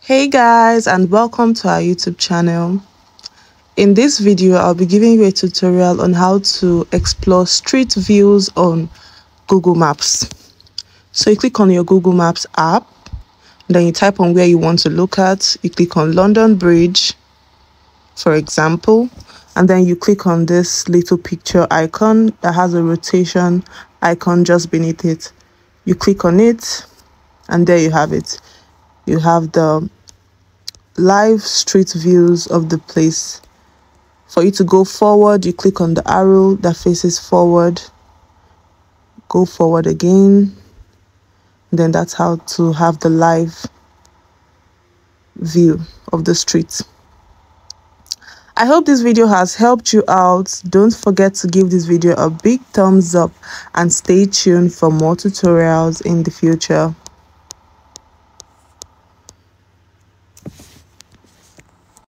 Hey guys, and welcome to our YouTube channel. In this video, I'll be giving you a tutorial on how to explore street views on Google Maps. So you click on your Google Maps app, then you type on where you want to look at. You click on London Bridge, for example, and then you click on this little picture icon that has a rotation icon just beneath it. You click on it, and there you have it. You have the live street views of the place. For you to go forward, you click on the arrow that faces forward, go forward again. Then that's how to have the live view of the street. I hope this video has helped you out. Don't forget to give this video a big thumbs up and stay tuned for more tutorials in the future.